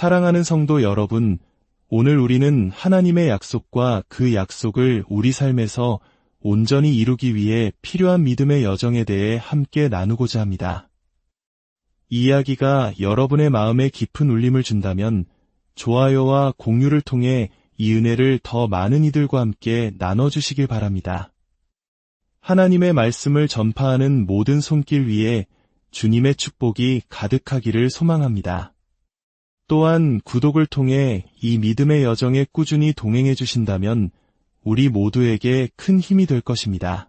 사랑하는 성도 여러분, 오늘 우리는 하나님의 약속과 그 약속을 우리 삶에서 온전히 이루기 위해 필요한 믿음의 여정에 대해 함께 나누고자 합니다. 이 이야기가 여러분의 마음에 깊은 울림을 준다면 좋아요와 공유를 통해 이 은혜를 더 많은 이들과 함께 나눠주시길 바랍니다. 하나님의 말씀을 전파하는 모든 손길 위에 주님의 축복이 가득하기를 소망합니다. 또한 구독을 통해 이 믿음의 여정에 꾸준히 동행해 주신다면 우리 모두에게 큰 힘이 될 것입니다.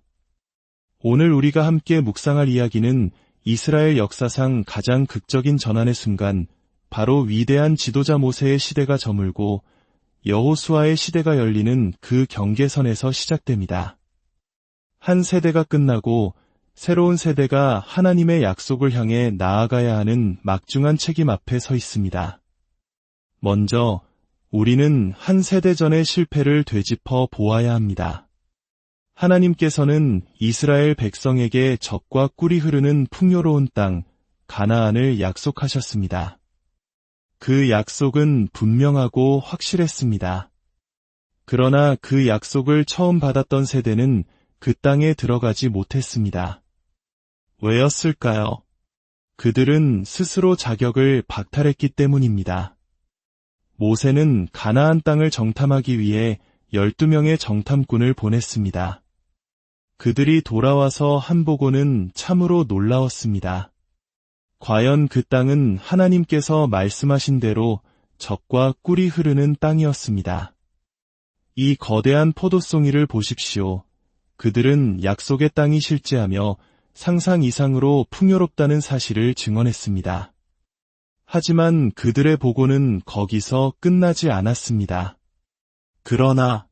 오늘 우리가 함께 묵상할 이야기는 이스라엘 역사상 가장 극적인 전환의 순간, 바로 위대한 지도자 모세의 시대가 저물고 여호수아의 시대가 열리는 그 경계선에서 시작됩니다. 한 세대가 끝나고 새로운 세대가 하나님의 약속을 향해 나아가야 하는 막중한 책임 앞에 서 있습니다. 먼저 우리는 한 세대 전의 실패를 되짚어 보아야 합니다. 하나님께서는 이스라엘 백성에게 젖과 꿀이 흐르는 풍요로운 땅, 가나안을 약속하셨습니다. 그 약속은 분명하고 확실했습니다. 그러나 그 약속을 처음 받았던 세대는 그 땅에 들어가지 못했습니다. 왜였을까요? 그들은 스스로 자격을 박탈했기 때문입니다. 모세는 가나안 땅을 정탐하기 위해 12명의 정탐꾼을 보냈습니다. 그들이 돌아와서 한 보고는 참으로 놀라웠습니다. 과연 그 땅은 하나님께서 말씀하신 대로 젖과 꿀이 흐르는 땅이었습니다. 이 거대한 포도송이를 보십시오. 그들은 약속의 땅이 실제하며 상상 이상으로 풍요롭다는 사실을 증언했습니다. 하지만 그들의 보고는 거기서 끝나지 않았습니다. 그러나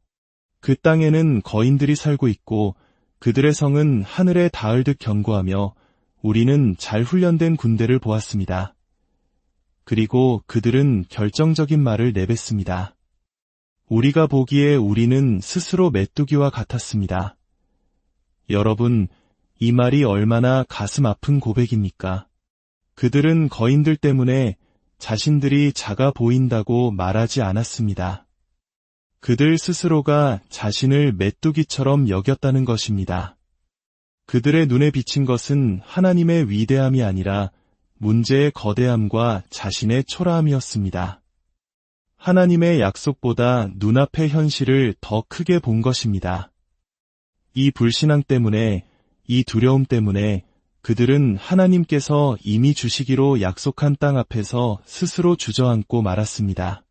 그 땅에는 거인들이 살고 있고 그들의 성은 하늘에 닿을 듯 견고하며 우리는 잘 훈련된 군대를 보았습니다. 그리고 그들은 결정적인 말을 내뱉습니다. 우리가 보기에 우리는 스스로 메뚜기와 같았습니다. 여러분, 이 말이 얼마나 가슴 아픈 고백입니까? 그들은 거인들 때문에 자신들이 작아 보인다고 말하지 않았습니다. 그들 스스로가 자신을 메뚜기처럼 여겼다는 것입니다. 그들의 눈에 비친 것은 하나님의 위대함이 아니라 문제의 거대함과 자신의 초라함이었습니다. 하나님의 약속보다 눈앞의 현실을 더 크게 본 것입니다. 이 불신앙 때문에, 이 두려움 때문에 그들은 하나님께서 이미 주시기로 약속한 땅 앞에서 스스로 주저앉고 말았습니다.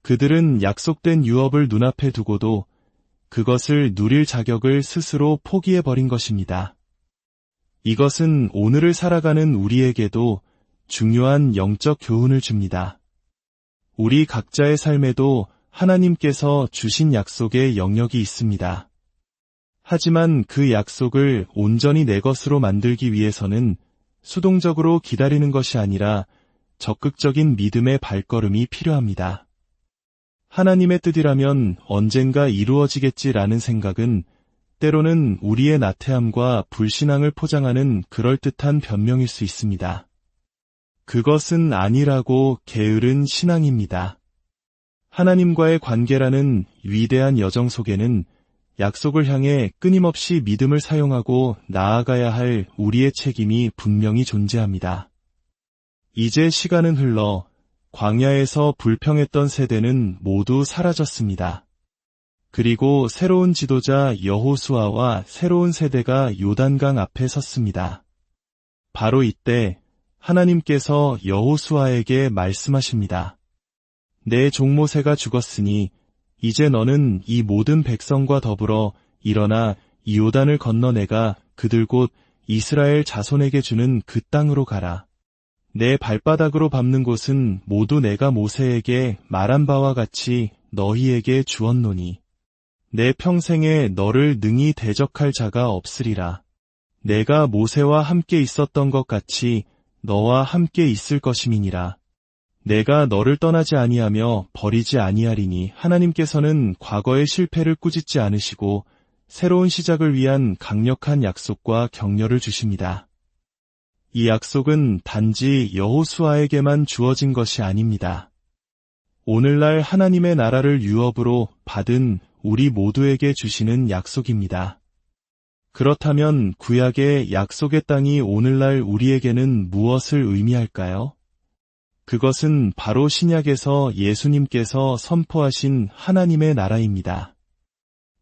그들은 약속된 유업을 눈앞에 두고도 그것을 누릴 자격을 스스로 포기해버린 것입니다. 이것은 오늘을 살아가는 우리에게도 중요한 영적 교훈을 줍니다. 우리 각자의 삶에도 하나님께서 주신 약속의 영역이 있습니다. 하지만 그 약속을 온전히 내 것으로 만들기 위해서는 수동적으로 기다리는 것이 아니라 적극적인 믿음의 발걸음이 필요합니다. 하나님의 뜻이라면 언젠가 이루어지겠지라는 생각은 때로는 우리의 나태함과 불신앙을 포장하는 그럴듯한 변명일 수 있습니다. 그것은 아니라고 게으른 신앙입니다. 하나님과의 관계라는 위대한 여정 속에는 약속을 향해 끊임없이 믿음을 사용하고 나아가야 할 우리의 책임이 분명히 존재합니다. 이제 시간은 흘러 광야에서 불평했던 세대는 모두 사라졌습니다. 그리고 새로운 지도자 여호수아와 새로운 세대가 요단강 앞에 섰습니다. 바로 이때 하나님께서 여호수아에게 말씀하십니다. 내 종 모세가 죽었으니 이제 너는 이 모든 백성과 더불어 일어나 이 요단을 건너 내가 그들 곧 이스라엘 자손에게 주는 그 땅으로 가라. 내 발바닥으로 밟는 곳은 모두 내가 모세에게 말한 바와 같이 너희에게 주었노니 내 평생에 너를 능히 대적할 자가 없으리라. 내가 모세와 함께 있었던 것 같이 너와 함께 있을 것임이니라. 내가 너를 떠나지 아니하며 버리지 아니하리니 하나님께서는 과거의 실패를 꾸짖지 않으시고 새로운 시작을 위한 강력한 약속과 격려를 주십니다. 이 약속은 단지 여호수아에게만 주어진 것이 아닙니다. 오늘날 하나님의 나라를 유업으로 받은 우리 모두에게 주시는 약속입니다. 그렇다면 구약의 약속의 땅이 오늘날 우리에게는 무엇을 의미할까요? 그것은 바로 신약에서 예수님께서 선포하신 하나님의 나라입니다.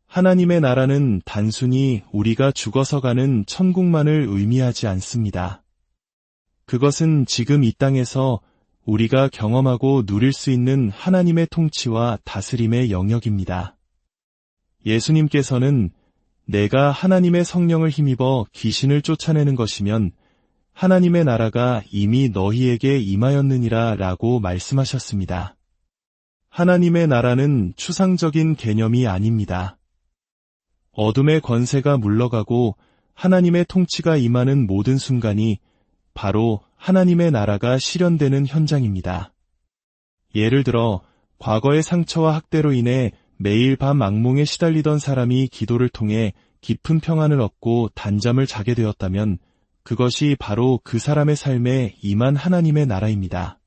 하나님의 나라는 단순히 우리가 죽어서 가는 천국만을 의미하지 않습니다. 그것은 지금 이 땅에서 우리가 경험하고 누릴 수 있는 하나님의 통치와 다스림의 영역입니다. 예수님께서는 내가 하나님의 성령을 힘입어 귀신을 쫓아내는 것이면 하나님의 나라가 이미 너희에게 임하였느니라 라고 말씀하셨습니다. 하나님의 나라는 추상적인 개념이 아닙니다. 어둠의 권세가 물러가고 하나님의 통치가 임하는 모든 순간이 바로 하나님의 나라가 실현되는 현장입니다. 예를 들어 과거의 상처와 학대로 인해 매일 밤 악몽에 시달리던 사람이 기도를 통해 깊은 평안을 얻고 단잠을 자게 되었다면 그것이 바로 그 사람의 삶에 임한 하나님의 나라입니다.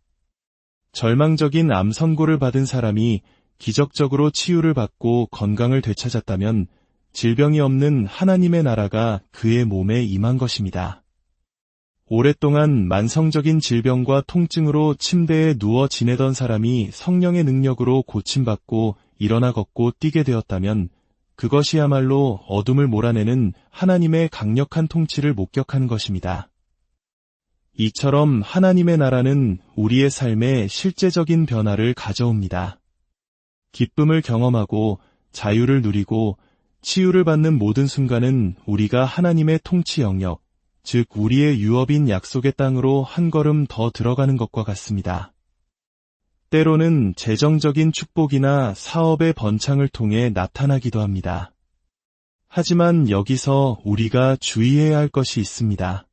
절망적인 암 선고를 받은 사람이 기적적으로 치유를 받고 건강을 되찾았다면 질병이 없는 하나님의 나라가 그의 몸에 임한 것입니다. 오랫동안 만성적인 질병과 통증으로 침대에 누워 지내던 사람이 성령의 능력으로 고침받고 일어나 걷고 뛰게 되었다면 그것이야말로 어둠을 몰아내는 하나님의 강력한 통치를 목격하는 것입니다. 이처럼 하나님의 나라는 우리의 삶에 실제적인 변화를 가져옵니다. 기쁨을 경험하고 자유를 누리고 치유를 받는 모든 순간은 우리가 하나님의 통치 영역, 즉 우리의 유업인 약속의 땅으로 한 걸음 더 들어가는 것과 같습니다. 때로는 재정적인 축복이나 사업의 번창을 통해 나타나기도 합니다. 하지만 여기서 우리가 주의해야 할 것이 있습니다.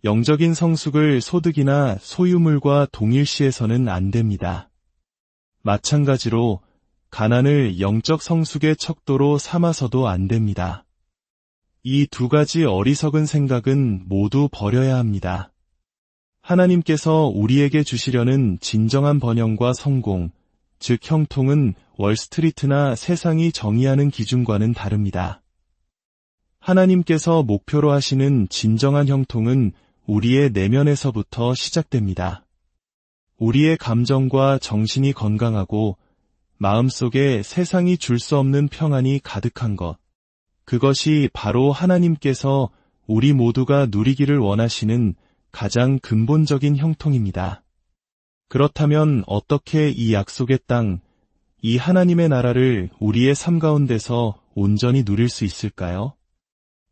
영적인 성숙을 소득이나 소유물과 동일시해서는 안 됩니다. 마찬가지로 가난을 영적 성숙의 척도로 삼아서도 안 됩니다. 이 두 가지 어리석은 생각은 모두 버려야 합니다. 하나님께서 우리에게 주시려는 진정한 번영과 성공, 즉 형통은 월스트리트나 세상이 정의하는 기준과는 다릅니다. 하나님께서 목표로 하시는 진정한 형통은 우리의 내면에서부터 시작됩니다. 우리의 감정과 정신이 건강하고 마음속에 세상이 줄 수 없는 평안이 가득한 것, 그것이 바로 하나님께서 우리 모두가 누리기를 원하시는 가장 근본적인 형통입니다. 그렇다면 어떻게 이 약속의 땅, 이 하나님의 나라를 우리의 삶 가운데서 온전히 누릴 수 있을까요?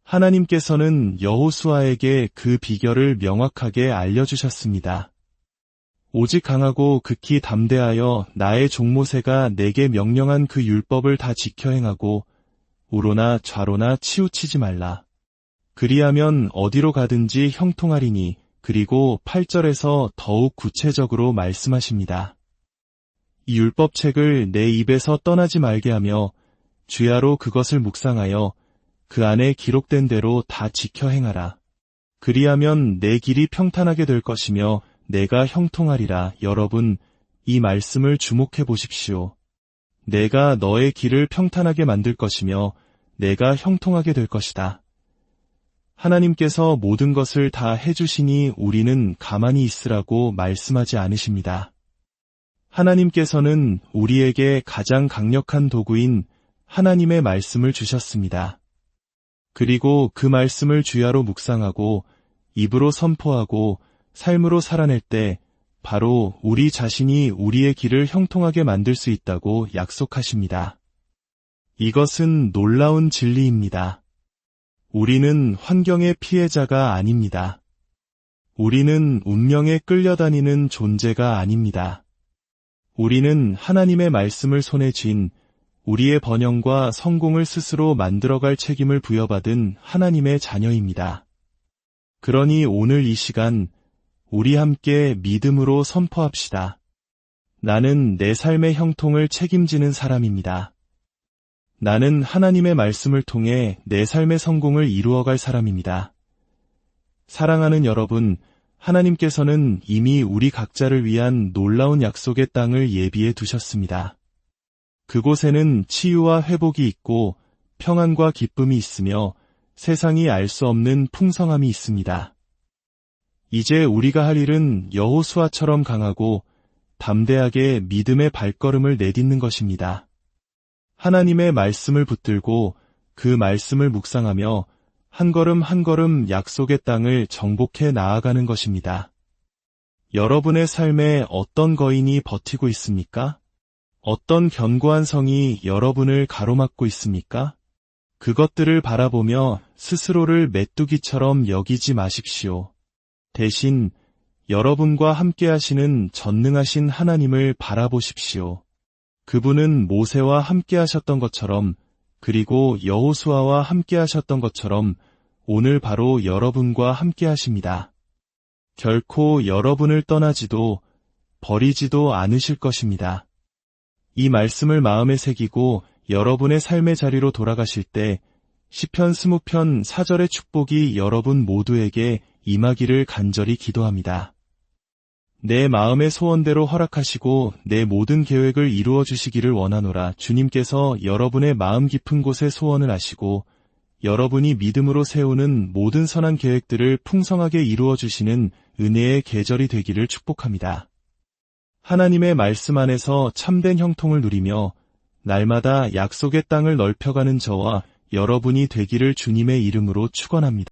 하나님께서는 여호수아에게 그 비결을 명확하게 알려주셨습니다. 오직 강하고 극히 담대하여 나의 종 모세가 내게 명령한 그 율법을 다 지켜 행하고 우로나 좌로나 치우치지 말라. 그리하면 어디로 가든지 형통하리니. 그리고 8절에서 더욱 구체적으로 말씀하십니다. 이 율법책을 내 입에서 떠나지 말게 하며 주야로 그것을 묵상하여 그 안에 기록된 대로 다 지켜 행하라. 그리하면 내 길이 평탄하게 될 것이며 내가 형통하리라. 여러분, 이 말씀을 주목해 보십시오. 내가 너의 길을 평탄하게 만들 것이며 내가 형통하게 될 것이다. 하나님께서 모든 것을 다 해주시니 우리는 가만히 있으라고 말씀하지 않으십니다. 하나님께서는 우리에게 가장 강력한 도구인 하나님의 말씀을 주셨습니다. 그리고 그 말씀을 주야로 묵상하고 입으로 선포하고 삶으로 살아낼 때 바로 우리 자신이 우리의 길을 형통하게 만들 수 있다고 약속하십니다. 이것은 놀라운 진리입니다. 우리는 환경의 피해자가 아닙니다. 우리는 운명에 끌려다니는 존재가 아닙니다. 우리는 하나님의 말씀을 손에 쥔 우리의 번영과 성공을 스스로 만들어갈 책임을 부여받은 하나님의 자녀입니다. 그러니 오늘 이 시간 우리 함께 믿음으로 선포합시다. 나는 내 삶의 형통을 책임지는 사람입니다. 나는 하나님의 말씀을 통해 내 삶의 성공을 이루어갈 사람입니다. 사랑하는 여러분, 하나님께서는 이미 우리 각자를 위한 놀라운 약속의 땅을 예비해 두셨습니다. 그곳에는 치유와 회복이 있고 평안과 기쁨이 있으며 세상이 알 수 없는 풍성함이 있습니다. 이제 우리가 할 일은 여호수아처럼 강하고 담대하게 믿음의 발걸음을 내딛는 것입니다. 하나님의 말씀을 붙들고 그 말씀을 묵상하며 한 걸음 한 걸음 약속의 땅을 정복해 나아가는 것입니다. 여러분의 삶에 어떤 거인이 버티고 있습니까? 어떤 견고한 성이 여러분을 가로막고 있습니까? 그것들을 바라보며 스스로를 메뚜기처럼 여기지 마십시오. 대신 여러분과 함께 하시는 전능하신 하나님을 바라보십시오. 그분은 모세와 함께 하셨던 것처럼, 그리고 여호수아와 함께 하셨던 것처럼 오늘 바로 여러분과 함께 하십니다. 결코 여러분을 떠나지도 버리지도 않으실 것입니다. 이 말씀을 마음에 새기고 여러분의 삶의 자리로 돌아가실 때 시편 20편 4절의 축복이 여러분 모두에게 임하기를 간절히 기도합니다. 내 마음의 소원대로 허락하시고 내 모든 계획을 이루어 주시기를 원하노라. 주님께서 여러분의 마음 깊은 곳에 소원을 하시고 여러분이 믿음으로 세우는 모든 선한 계획들을 풍성하게 이루어 주시는 은혜의 계절이 되기를 축복합니다. 하나님의 말씀 안에서 참된 형통을 누리며 날마다 약속의 땅을 넓혀가는 저와 여러분이 되기를 주님의 이름으로 축원합니다.